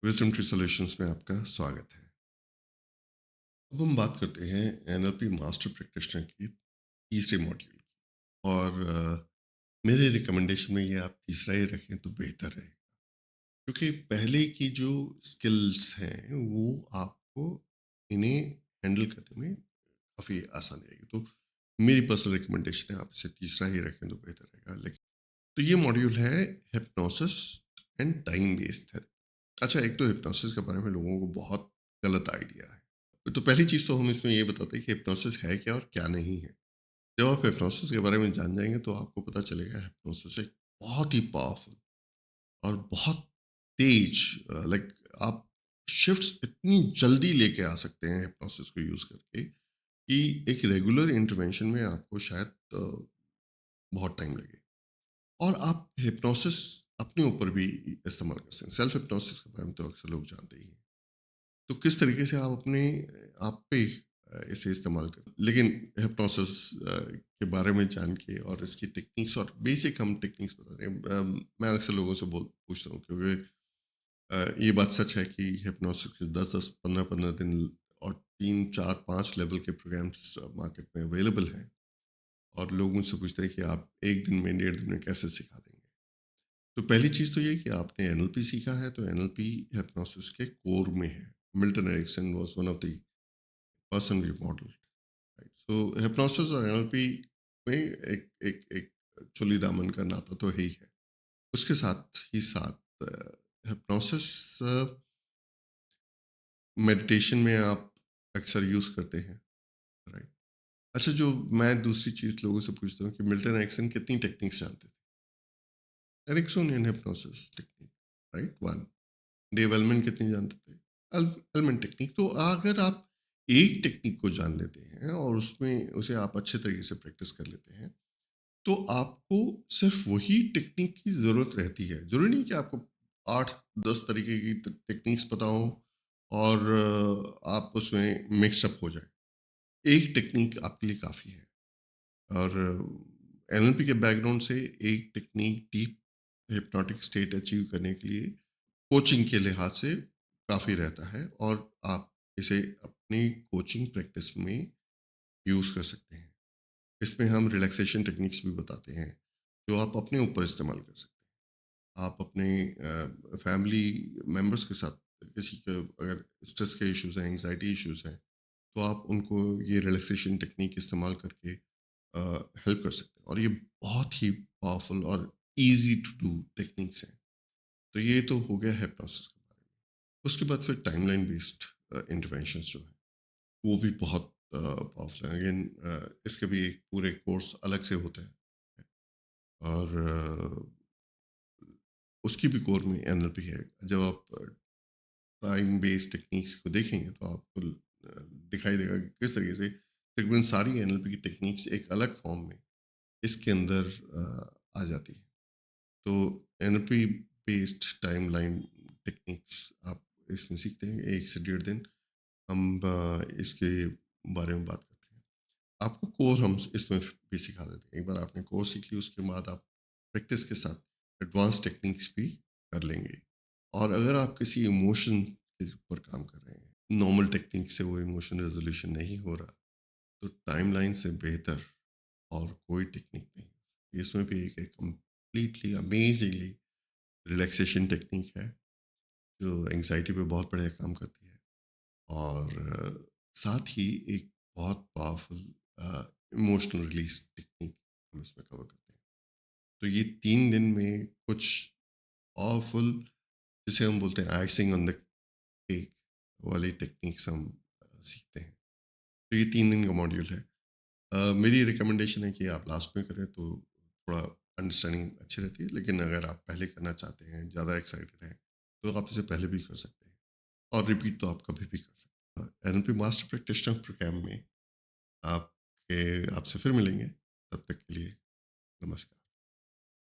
Wisdom tree solutions में आपका स्वागत है। अब हम बात करते हैं एनएलपी मास्टर प्रैक्टिशनर की तीसरे मॉड्यूल की। और मेरे रिकमेंडेशन में ये आप तीसरा ही रखें तो बेहतर है, क्योंकि पहले की जो स्किल्स हैं वो आपको इन्हें हैंडल करने में काफ़ी आसान रहेगी। तो मेरी पर्सनल रिकमेंडेशन है आप इसे तीसरा ही रखें तो बेहतर रहेगा। लेकिन तो ये मॉड्यूल है hypnosis and time based therapy. अच्छा, एक तो हिप्नोसिस के बारे में लोगों को बहुत गलत आइडिया है। तो पहली चीज़ तो हम इसमें ये बताते हैं कि हिप्नोसिस है क्या और क्या नहीं है। जब आप हिप्नोसिस के बारे में जान जाएंगे तो आपको पता चलेगा हिप्नोसिस एक बहुत ही पावरफुल और बहुत तेज, लाइक आप शिफ्ट्स इतनी जल्दी लेके आ सकते हैं हिप्नोसिस को यूज़ करके कि एक रेगुलर इंटरवेंशन में आपको शायद बहुत टाइम लगे। और आप हिप्नोसिस अपने ऊपर भी इस्तेमाल कर सकते हैं। सेल्फ हिप्नोसिस के बारे में तो अक्सर लोग जानते ही हैं। तो किस तरीके से आप अपने आप पे इसे इस्तेमाल कर, लेकिन हिप्नोसिस के बारे में जान के और इसकी टेक्निक्स और बेसिक हम टेक्निक्स बताते हैं। मैं अक्सर लोगों से बोल पूछता हूँ, क्योंकि ये बात सच है कि हिप्नोसिस के 10-10, 15-15 दिन और 3, 4, 5 लेवल के प्रोग्राम्स मार्केट में अवेलेबल हैं। और लोग मुझसे पूछते हैं कि आप 1 दिन में, 1.5 दिन में कैसे सिखा देंगे? तो पहली चीज़ तो ये कि आपने एनएलपी सीखा है, तो एनएलपी हिप्नोसिस के कोर में है। Milton Erickson was one of the person we modelled, right? So hypnosis और एनएलपी में एक एक एक चुली दामन का नाता तो है ही है। उसके साथ ही साथ हिप्नोसिस मेडिटेशन में आप अक्सर यूज़ करते हैं, राइट? अच्छा, जो मैं दूसरी चीज़ लोगों से पूछता हूँ कि मिल्टन एरिक्सन कितनी टेक्निक्स जानते थे? Ericksonian hypnosis technique, right? 1। Dave Elman कितनी जानते थे? Elman technique. तो अगर आप एक टेक्निक को जान लेते हैं और उसमें उसे आप अच्छे तरीके से प्रैक्टिस कर लेते हैं, तो आपको सिर्फ वही टेक्निक की ज़रूरत रहती है। ज़रूरी नहीं कि आपको 8-10 तरीके की टेक्निक्स पता हो और आप उसमें मिक्स अप हो जाए। एक टेक्निक आपके लिए काफ़ी है। और एनएलपी के बैकग्राउंड से एक technique deep hypnotic state achieve करने के लिए कोचिंग के लिहाज से काफ़ी रहता है, और आप इसे अपनी कोचिंग प्रैक्टिस में यूज़ कर सकते हैं। इसमें हम रिलैक्सेशन टेक्निक्स भी बताते हैं, जो आप अपने ऊपर इस्तेमाल कर सकते हैं। आप अपने फैमिली मेंबर्स के साथ, किसी को अगर स्ट्रेस के इश्यूज़ हैं, एंग्जायटी इश्यूज़ हैं, तो आप उनको ये रिलैक्सेशन टेक्निक इस्तेमाल करके हेल्प कर सकते हैं। और ये बहुत ही पावरफुल और ईज़ी टू डू टेक्निक्स हैं। तो ये तो हो गया हिप्नोसिस के बारे में। उसके बाद फिर टाइमलाइन बेस्ड इंटरवेंशंस जो है, वो भी बहुत पावरफुल है। अगेन इसके भी एक पूरे कोर्स अलग से होते हैं। और उसकी भी कोर में एनएलपी है। जब आप टाइम बेस्ड टेक्निक्स को देखेंगे तो आपको दिखाई देगा कि किस तरीके से तकरीबन सारी एनएलपी की टेक्निक्स एक अलग फॉर्म में इसके अंदर आ जाती है। तो एनएलपी बेस्ड टाइमलाइन टेक्निक्स आप इसमें सीखते हैं 1 से 1.5 दिन। हम इसके बारे में बात करते हैं। आपको कोर हम इसमें भी सिखा देते हैं। एक बार आपने कोर सीख ली, उसके बाद आप प्रैक्टिस के साथ एडवांस टेक्निक्स भी कर लेंगे। और अगर आप किसी इमोशन के ऊपर काम कर रहे हैं, नॉर्मल टेक्निक से वो इमोशन रेजोल्यूशन नहीं हो रहा, तो टाइमलाइन से बेहतर और कोई टेक्निक नहीं। इसमें भी एक कंप्लीटली अमेजिंगली रिलैक्सेशन टेक्निक है, जो एंग्जायटी पे बहुत बढ़िया काम करती है। और साथ ही एक बहुत पावरफुल इमोशनल रिलीज टेक्निक हम इसमें कवर करते हैं। तो ये 3 दिन में कुछ पावरफुल, जिसे हम बोलते हैं आइसिंग ऑन द केक वाली टेक्निक्स हम सीखते हैं। तो ये 3 दिन का मॉड्यूल है। मेरी रिकमेंडेशन है कि आप लास्ट में करें तो थोड़ा अंडरस्टैंडिंग अच्छी रहती है, लेकिन अगर आप पहले करना चाहते हैं, ज़्यादा एक्साइटेड हैं, तो आप इसे पहले भी कर सकते हैं। और रिपीट तो आप कभी भी कर सकते हैं। एनएलपी मास्टर प्रैक्टिशनर प्रोग्राम में आपके आपसे फिर मिलेंगे। तब तक के लिए नमस्कार।